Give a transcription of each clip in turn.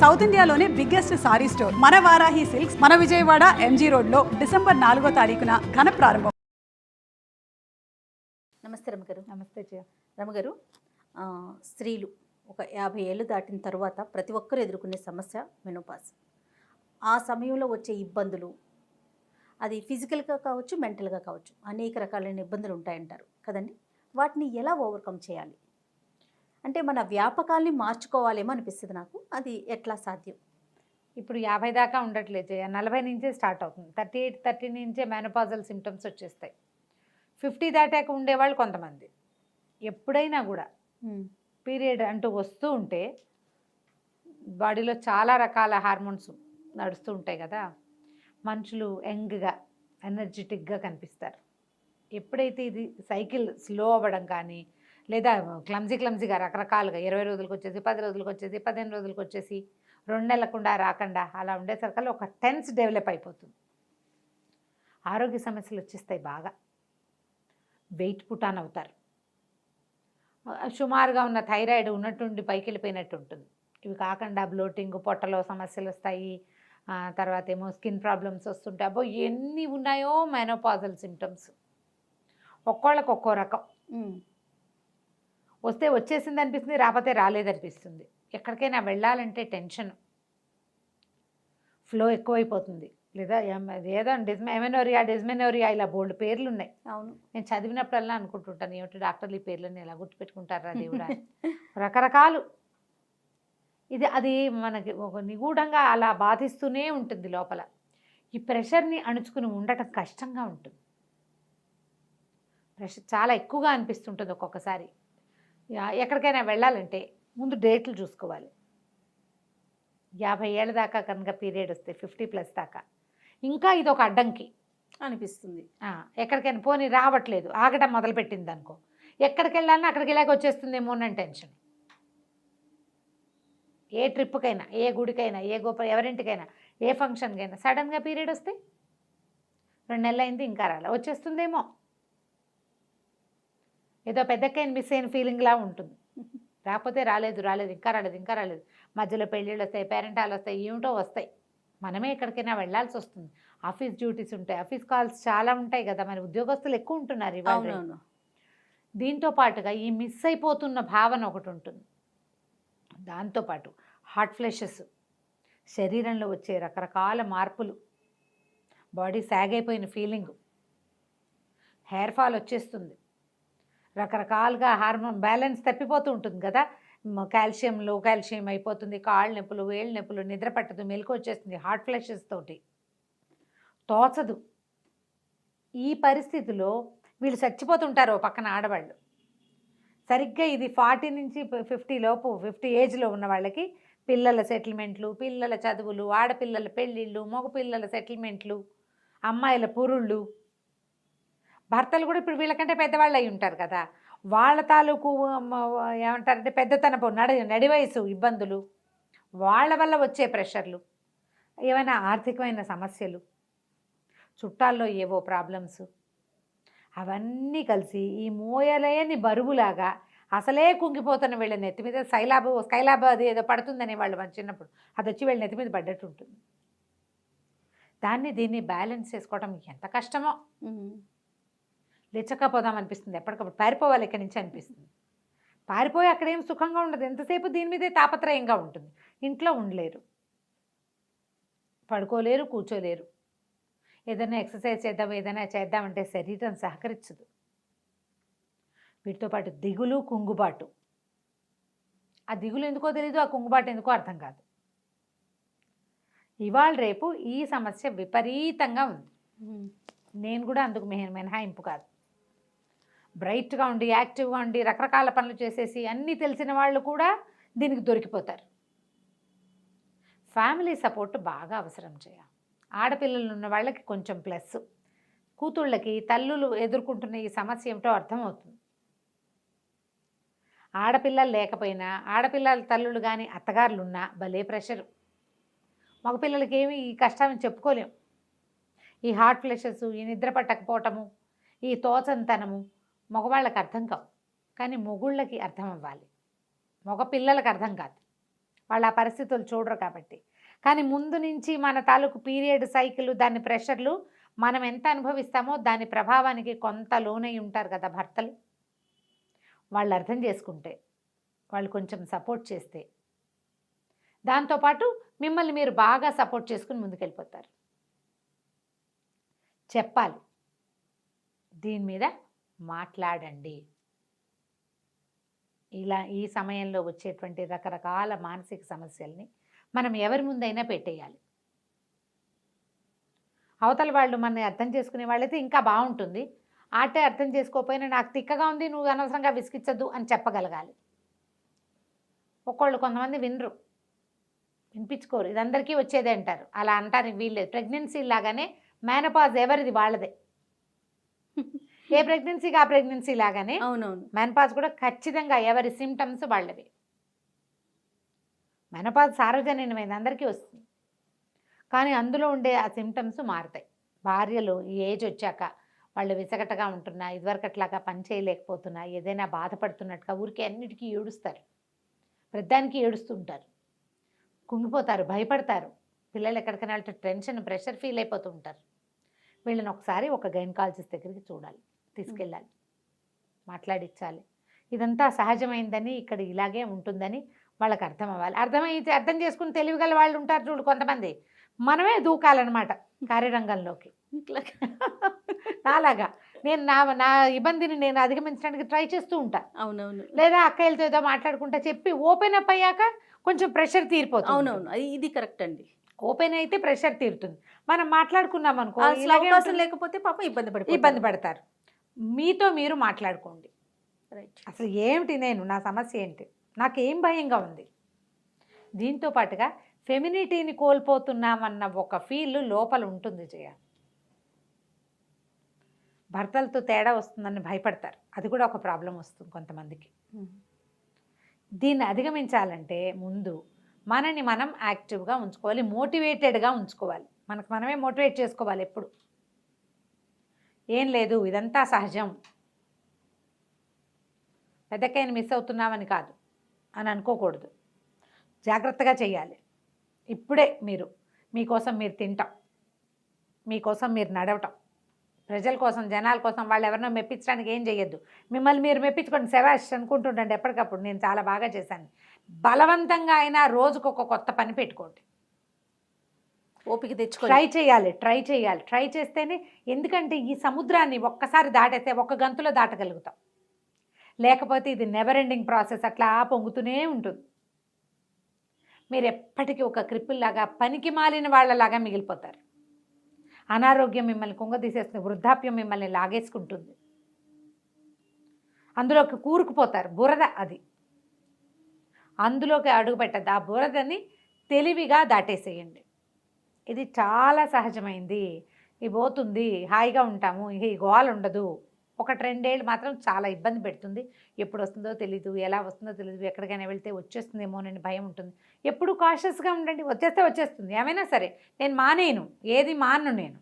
South ఇండియాలోనే biggest sorry store మన Varahi silks మన విజయవాడ ఎంజీ రోడ్లో డిసెంబర్ 4వ తారీఖున ఘన ప్రారంభం. నమస్తే రమగారు. నమస్తే జయ. రమగారు, స్త్రీలు ఒక 50 ఏళ్ళు దాటిన తర్వాత ప్రతి ఒక్కరు ఎదుర్కొనే సమస్య మెనోపాజ్. ఆ సమయంలో వచ్చే ఇబ్బందులు అది ఫిజికల్గా కావచ్చు, మెంటల్గా కావచ్చు, అనేక రకాలైన ఇబ్బందులు ఉంటాయంటారు కదండి. వాటిని ఎలా ఓవర్కమ్ చేయాలి అంటే మన వ్యాపకాల్ని మార్చుకోవాలేమో అనిపిస్తుంది నాకు. అది ఎట్లా సాధ్యం? ఇప్పుడు 50 దాకా ఉండట్లేదు, 40 నుంచే స్టార్ట్ అవుతుంది. 38-30 నుంచే మెనోపాజల్ సిమ్టమ్స్ వచ్చేస్తాయి. 50 దాటాక ఉండేవాళ్ళు కొంతమంది ఎప్పుడైనా కూడా పీరియడ్ అంటూ వస్తూ ఉంటే బాడీలో చాలా రకాల హార్మోన్స్ నడుస్తూ ఉంటాయి కదా, మనుషులు యంగ్గా ఎనర్జెటిక్గా కనిపిస్తారు. ఎప్పుడైతే ఇది సైకిల్ స్లో అవ్వడం కానీ లేదా క్లమ్జీగా రకరకాలుగా 20 రోజులకు వచ్చేసి 10 రోజులకు వచ్చేసి 15 రోజులకు వచ్చేసి 2 నెలలకుండా రాకుండా అలా ఉండేసరికల్లా ఒక టెన్స్ డెవలప్ అయిపోతుంది. ఆరోగ్య సమస్యలు వచ్చేస్తాయి. బాగా వెయిట్ పుటాన్ అవుతారు. సుమారుగా ఉన్న థైరాయిడ్ ఉన్నట్టుండి పైకి వెళ్ళిపోయినట్టు ఉంటుంది. ఇవి కాకుండా బ్లోటింగ్, పొట్టలో సమస్యలు వస్తాయి. తర్వాత ఏమో స్కిన్ ప్రాబ్లమ్స్ వస్తుంటాయి. అబ్బో ఎన్ని ఉన్నాయో మెనోపాజల్ సిమ్టమ్స్. ఒక్కోళ్ళకి ఒక్కో రకం. వస్తే వచ్చేసింది అనిపిస్తుంది, రాకపోతే రాలేదనిపిస్తుంది. ఎక్కడికైనా వెళ్ళాలంటే టెన్షన్, ఫ్లో ఎక్కువైపోతుంది. లేదా ఏదో డిస్మెనోరియా ఇలా బోల్డ్ పేర్లు ఉన్నాయి. అవును, నేను చదివినప్పుడల్లా అనుకుంటుంటాను, ఏమిటి డాక్టర్లు ఈ పేర్లని ఎలా గుర్తుపెట్టుకుంటారా దేవుడా. రకరకాలు. అది మనకి ఒక నిగూఢంగా అలా బాధిస్తూనే ఉంటుంది లోపల. ఈ ప్రెషర్ని అణుచుకుని ఉండటం కష్టంగా ఉంటుంది. ప్రెషర్ చాలా ఎక్కువగా అనిపిస్తుంటుంది ఒక్కొక్కసారి. ఎక్కడికైనా వెళ్ళాలంటే ముందు డేట్లు చూసుకోవాలి. 50 ఏళ్ళ దాకా కనుక పీరియడ్ వస్తే 50+ దాకా ఇంకా ఇది ఒక అడ్డంకి అనిపిస్తుంది. ఎక్కడికైనా పోనీ రావట్లేదు, ఆగటం మొదలుపెట్టింది అనుకో, ఎక్కడికి వెళ్ళాలని అక్కడికి ఇలాగ వచ్చేస్తుందేమో అని టెన్షన్. ఏ ట్రిప్కైనా, ఏ గుడికైనా, ఏ ఎవరింటికైనా, ఏ ఫంక్షన్కైనా సడన్గా పీరియడ్ వస్తే 2 నెలలు అయింది ఇంకా రాలే, వచ్చేస్తుందేమో, ఏదో పెద్దకైనా మిస్ అయిన ఫీలింగ్లా ఉంటుంది. రాకపోతే రాలేదు ఇంకా రాలేదు. మధ్యలో పెళ్ళిళ్ళు వస్తాయి, పేరెంటాలు వస్తాయి, ఏమిటో వస్తాయి. మనమే ఎక్కడికైనా వెళ్ళాల్సి వస్తుంది. ఆఫీస్ డ్యూటీస్ ఉంటాయి, ఆఫీస్ కాల్స్ చాలా ఉంటాయి కదా, మరి ఉద్యోగస్తులు ఎక్కువ ఉంటున్నారు ఇవాళ. దీంతో పాటుగా ఈ మిస్ అయిపోతున్న భావన ఒకటి ఉంటుంది. దాంతోపాటు హాట్ ఫ్లెషెస్, శరీరంలో వచ్చే రకరకాల మార్పులు, బాడీ సాగ్ అయిపోయిన ఫీలింగు, హెయిర్ ఫాల్ వచ్చేస్తుంది, రకరకాలుగా హార్మోన్ బ్యాలెన్స్ తప్పిపోతూ ఉంటుంది కదా. లో కాల్షియం అయిపోతుంది, కాళ్ళ నొప్పులు, వేళ్ళ నొప్పులు, నిద్ర పట్టదు, మెలకు వచ్చేస్తుంది, హాట్ ఫ్లెషెస్ తోటి తోచదు. ఈ పరిస్థితిలో వీళ్ళు చచ్చిపోతుంటారు పక్కన ఆడవాళ్ళు. సరిగ్గా ఇది 40 నుంచి 50 లోపు, 50 ఏజ్లో ఉన్న వాళ్ళకి పిల్లల సెటిల్మెంట్లు, పిల్లల చదువులు, ఆడపిల్లల పెళ్ళిళ్ళు, మగపిల్లల సెటిల్మెంట్లు, అమ్మాయిల పురుళ్ళు, భర్తలు కూడా ఇప్పుడు వీళ్ళకంటే పెద్దవాళ్ళు అయి ఉంటారు కదా, వాళ్ళ తాలూకు ఏమంటారంటే పెద్దతనపు నడి వయసు ఇబ్బందులు, వాళ్ళ వల్ల వచ్చే ప్రెషర్లు, ఏమైనా ఆర్థికమైన సమస్యలు, చుట్టాల్లో ఏవో ప్రాబ్లమ్స్, అవన్నీ కలిసి ఈ మోయలేని బరువులాగా అసలే కుంగిపోతున్న వీళ్ళ నెత్తి మీద స్కైలాబ్ అది ఏదో పడుతుందని వాళ్ళు మన చిన్నప్పుడు అది వచ్చి వీళ్ళ నెత్తి మీద పడ్డట్టు ఉంటుంది. దీన్ని బ్యాలెన్స్ చేసుకోవడం ఎంత కష్టమో. లేచకపోదాం అనిపిస్తుంది, ఎప్పటికప్పుడు పారిపోవాలి ఇక్కడి నుంచి అనిపిస్తుంది. పారిపోయి అక్కడేం సుఖంగా ఉండదు, ఎంతసేపు దీని మీదే తాపత్రయంగా ఉంటుంది. ఇంట్లో ఉండలేరు, పడుకోలేరు, కూర్చోలేరు. ఏదైనా ఎక్సర్సైజ్ చేద్దాం, ఏదైనా చేద్దామంటే శరీరం సహకరించదు. వీటితో పాటు దిగులు, కుంగుబాటు. ఆ దిగులు ఎందుకో తెలీదు, ఆ కుంగుబాటు ఎందుకో అర్థం కాదు. ఇవాళ రేపు ఈ సమస్య విపరీతంగా ఉంది. నేను కూడా అందుకు మినహాయింపు కాదు. బ్రైట్గా ఉండి, యాక్టివ్గా ఉండి, రకరకాల పనులు చేసేసి అన్నీ తెలిసిన వాళ్ళు కూడా దీనికి దొరికిపోతారు. ఫ్యామిలీ సపోర్ట్ బాగా అవసరం చేయాలి. ఆడపిల్లలు ఉన్న వాళ్ళకి కొంచెం ప్లస్, కూతుళ్ళకి తల్లులు ఎదుర్కొంటున్న ఈ సమస్య ఏమిటో అర్థమవుతుంది. ఆడపిల్లలు లేకపోయినా, ఆడపిల్లల తల్లులు కానీ అత్తగారులు ఉన్నా భలే ప్రెషరు. మగపిల్లలకి ఏమి ఈ కష్టాన్ని చెప్పుకోలేము. ఈ హార్ట్ ఫ్లెషెస్, ఈ నిద్ర పట్టకపోవటము, ఈ తోచంతనము మగవాళ్ళకి అర్థం కావు, కానీ మొగుళ్ళకి అర్థం అవ్వాలి, మగ పిల్లలకు అర్థం కాదు. వాళ్ళు ఆ పరిస్థితులు చూడరు కాబట్టి. కానీ ముందు నుంచి మన తాలూకు పీరియడ్ సైకిల్, దాని ప్రెషర్లు మనం ఎంత అనుభవిస్తామో దాని ప్రభావానికి కొంత లోనై ఉంటారు కదా భర్తలు. వాళ్ళు అర్థం చేసుకుంటే, వాళ్ళు కొంచెం సపోర్ట్ చేస్తే, దాంతోపాటు మిమ్మల్ని మీరు బాగా సపోర్ట్ చేసుకుని ముందుకెళ్ళిపోతారు. చెప్పాలి, దీని మీద మాట్లాడండి. ఇలా ఈ సమయంలో వచ్చేటువంటి రకరకాల మానసిక సమస్యల్ని మనం ఎవరి ముందైనా పెట్టేయాలి. అవతల వాళ్ళు మనని అర్థం చేసుకునే వాళ్ళైతే ఇంకా బాగుంటుంది. ఆటే అర్థం చేసుకోకపోయినా నాకు తిక్కగా ఉంది, నువ్వు అనవసరంగా విసిగించద్దు అని చెప్పగలగాలి. కొంతమంది వినరు, వినిపించుకోరు. ఇది అందరికీ వచ్చేదే అంటారు. అలా అంటారు వీల్లేదు. ప్రెగ్నెన్సీ లాగానే మేనపాజ్ ఎవరిది వాళ్ళదే. ఏ ప్రెగ్నెన్సీకి ఆ ప్రెగ్నెన్సీ లాగానే అవునవును, మెనపాజ్ కూడా ఖచ్చితంగా ఎవరి సిమ్టమ్స్ వాళ్ళవి. మెనపాజ్ సార్వజనీనమైంది, అందరికీ వస్తుంది. కానీ అందులో ఉండే ఆ సిమ్టమ్స్ మారుతాయి. భార్యలు ఈ ఏజ్ వచ్చాక వాళ్ళు విసగటగా ఉంటున్నా, ఇదివరకట్లాగా పని చేయలేకపోతున్నా, ఏదైనా బాధపడుతున్నట్టుగా ఊరికే అన్నిటికీ ఏడుస్తారు. ప్రతిదానికి ఏడుస్తుంటారు, కుంగిపోతారు, భయపడతారు. పిల్లలు ఎక్కడికైనా వెళ్తే టెన్షన్, ప్రెషర్ ఫీల్ అయిపోతూ ఉంటారు. వీళ్ళని ఒకసారి ఒక గైనకాలజిస్ట్ దగ్గరికి చూడాలి, తీసుకెళ్ళాలి, మాట్లాడించాలి. ఇదంతా సహజమైందని, ఇక్కడ ఇలాగే ఉంటుందని వాళ్ళకి అర్థం అవ్వాలి. అర్థం చేసుకుని తెలివిగల వాళ్ళు ఉంటారు చూడు కొంతమంది, మనమే దూకాలన్నమాట కార్యరంగంలోకి. నాలాగా నేను నా ఇబ్బందిని నేను అధిగమించడానికి ట్రై చేస్తూ ఉంటాను. అవునవును, లేదా అక్కయ్యలతో ఏదో మాట్లాడుకుంటా చెప్పి ఓపెన్ అప్ అయ్యాక కొంచెం ప్రెషర్ తీరిపోతుంది. అవునవును, ఇది కరెక్ట్ అండి. ఓపెన్ అయితే ప్రెషర్ తీరుతుంది. మనం మాట్లాడుకున్నాం అనుకో, అవకాశం లేకపోతే పాపం ఇబ్బంది పడతారు. మీతో మీరు మాట్లాడుకోండి. రైట్. అసలు ఏమిటి, నా సమస్య ఏంటి, నాకేం భయంగా ఉంది. దీంతో పాటుగా ఫెమినిటీని కోల్పోతున్నామన్న ఒక ఫీల్ లోపల ఉంటుంది. భర్తలతో తేడా వస్తుందని భయపడతారు. అది కూడా ఒక ప్రాబ్లం వస్తుంది కొంతమందికి. దీన్ని అధిగమించాలంటే ముందు మనని మనం యాక్టివ్గా ఉంచుకోవాలి, మోటివేటెడ్గా ఉంచుకోవాలి. మనకు మనమే మోటివేట్ చేసుకోవాలి ఎప్పుడు. ఏం లేదు, ఇదంతా సహజం, పెద్దకైనా మిస్ అవుతున్నామని కాదు అని అనుకోకూడదు. జాగ్రత్తగా చేయాలి. ఇప్పుడే మీకోసం మీరు తింటాం, మీకోసం మీరు నడవటం, ప్రజల కోసం, జనాల కోసం, వాళ్ళు ఎవరినో మెప్పించడానికి ఏం చేయొద్దు. మిమ్మల్ని మీరు మెప్పించుకోండి, శవాష్ అనుకుంటుండండి ఎప్పటికప్పుడు, నేను చాలా బాగా చేశాను. బలవంతంగా అయినా రోజుకు ఒక కొత్త పని పెట్టుకోండి. ఓపిక తెచ్చుకో, ట్రై చేయాలి. ట్రై చేస్తేనే, ఎందుకంటే ఈ సముద్రాన్ని ఒక్కసారి దాటేస్తే ఒక గంతులో దాటగలుగుతాం. లేకపోతే ఇది నెవర్ ఎండింగ్ ప్రాసెస్, అట్లా పొంగుతూనే ఉంటుంది. మీరు ఎప్పటికీ ఒక క్రిప్పుల్లాగా, పనికి మాలిన వాళ్ళలాగా మిగిలిపోతారు. అనారోగ్యం మిమ్మల్ని కుంగదీసేస్తుంది, వృద్ధాప్యం మిమ్మల్ని లాగేసుకుంటుంది, అందులోకి కూరుకుపోతారు. బురద అది, అందులోకి అడుగు పెట్టద్దు. ఆ బురదని తెలివిగా దాటేసేయండి. ఇది చాలా సహజమైంది, ఇది పోతుంది, హాయిగా ఉంటాము, ఈ గోల ఉండదు. 1-2 ఏళ్ళు మాత్రం చాలా ఇబ్బంది పెడుతుంది. ఎప్పుడు వస్తుందో తెలీదు, ఎలా వస్తుందో తెలీదు, ఎక్కడికైనా వెళ్తే వచ్చేస్తుందేమోనని భయం ఉంటుంది. ఎప్పుడు కాషియస్గా ఉండండి. వచ్చేస్తుంది, ఏమైనా సరే. నేను మానేను, ఏది మాను, నేను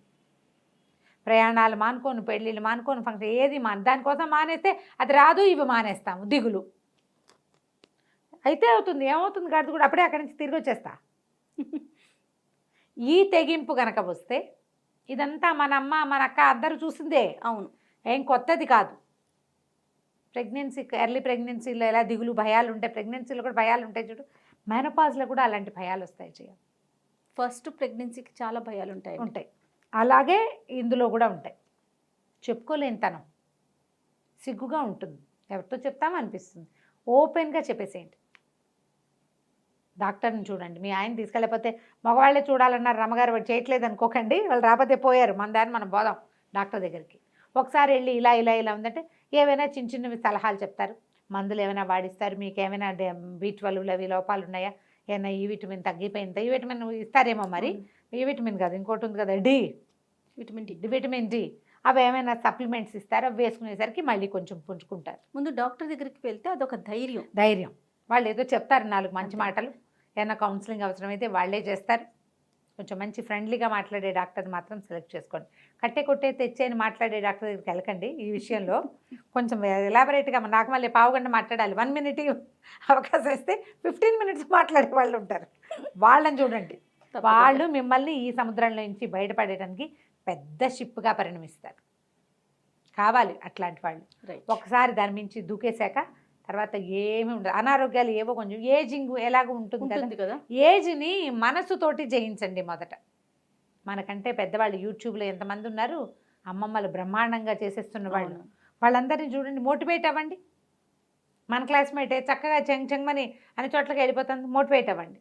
ప్రయాణాలు మానుకోను, పెళ్ళిళ్ళు మానుకోను, ఫంక్షన్ ఏది దానికోసం మానేస్తే అది రాదు, ఇవి మానేస్తాము, దిగులు అయితే అవుతుంది. ఏమవుతుంది, గడుదు కూడా అప్పుడే అక్కడి నుంచి తిరిగి వచ్చేస్తా. ఈ తెగింపు గనక వస్తే, ఇదంతా మన అమ్మ మన అక్క అందరూ చూసిందే. అవును, ఏం కొత్తది కాదు. ఎర్లీ ప్రెగ్నెన్సీలో ఎలా దిగులు భయాలు ఉంటాయి, ప్రెగ్నెన్సీలో కూడా భయాలు ఉంటాయి చూడు, మెనోపాజ్లో కూడా అలాంటి భయాలు వస్తాయి. ఫస్ట్ ప్రెగ్నెన్సీకి చాలా భయాలు ఉంటాయి. అలాగే ఇందులో కూడా ఉంటాయి. చెప్పుకోలేనితనం, సిగ్గుగా ఉంటుంది, ఎవరితో చెప్తామనిపిస్తుంది. ఓపెన్గా చెప్పేసేయండి. డాక్టర్ని చూడండి. మీ ఆయన తీసుకెళ్ళకపోతే మగవాళ్ళే చూడాలన్నారు, రమ్మగారు వాడు చేయట్లేదు అనుకోకండి, వాళ్ళు రాకపోతే పోయారు, మన దాన్ని మనం పోదాం డాక్టర్ దగ్గరికి. ఒకసారి వెళ్ళి ఇలా ఉందంటే ఏవైనా చిన్నవి సలహాలు చెప్తారు, మందులు ఏమైనా వాడిస్తారు. మీకు ఏమైనా B12 అవి లోపాలు ఉన్నాయా, ఏమైనా ఈ విటమిన్ తగ్గిపోయిందా, ఈ విటమిన్ ఇస్తారేమో. మరి ఈ విటమిన్ కాదు, ఇంకోటి ఉంది కదా, విటమిన్ డి, అవి ఏమైనా సప్లిమెంట్స్ ఇస్తారు. అవి వేసుకునేసరికి మళ్ళీ కొంచెం పుంజుకుంటారు. ముందు డాక్టర్ దగ్గరికి వెళ్తే అదొక ధైర్యం. వాళ్ళు ఏదో చెప్తారు 4 మంచి మాటలు, ఏమైనా కౌన్సిలింగ్ అవసరమైతే వాళ్ళే చేస్తారు. కొంచెం మంచి ఫ్రెండ్లీగా మాట్లాడే డాక్టర్ మాత్రం సెలెక్ట్ చేసుకోండి. కట్టే కొట్టే తెచ్చేని మాట్లాడే డాక్టర్ దగ్గరికి వెళ్ళకండి ఈ విషయంలో. కొంచెం ఎలాబరేట్గా నాకు మళ్ళీ పావుగంట మాట్లాడాలి, 1 minute అవకాశం ఇస్తే 15 minutes మాట్లాడే వాళ్ళు ఉంటారు, వాళ్ళని చూడండి. వాళ్ళు మిమ్మల్ని ఈ సముద్రంలో నుంచి బయటపడేయడానికి పెద్ద షిప్గా పరిణమిస్తారు. కావాలి అట్లాంటి వాళ్ళు. ఒకసారి దాని మించి దూకేశాక తర్వాత ఏమి ఉండదు. అనారోగ్యాలు ఏవో కొంచెం ఏజింగ్ ఎలాగో ఉంటుంది కదా, ఏజ్ని మనసుతోటి జయించండి మొదట. మనకంటే పెద్దవాళ్ళు యూట్యూబ్లో ఎంతమంది ఉన్నారు, అమ్మమ్మలు బ్రహ్మాండంగా చేసేస్తున్న వాళ్ళు, వాళ్ళందరినీ చూడండి, మోటివేట్ అవ్వండి. మన క్లాస్మేటే చక్కగా చెంగమని అన్ని చోట్లకి వెళ్ళిపోతుంది, మోటివేట్ అవ్వండి.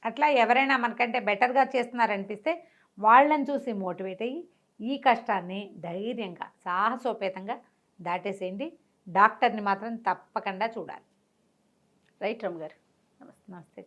అట్లా ఎవరైనా మనకంటే బెటర్గా చేస్తున్నారనిపిస్తే వాళ్ళని చూసి మోటివేట్ అయ్యి ఈ కష్టాన్ని ధైర్యంగా సాహసోపేతంగా దాటేసేయండి. డాక్టర్ని మాత్రం తప్పకుండా చూడాలి. రైట్ రమ్మ గారు, నమస్తే.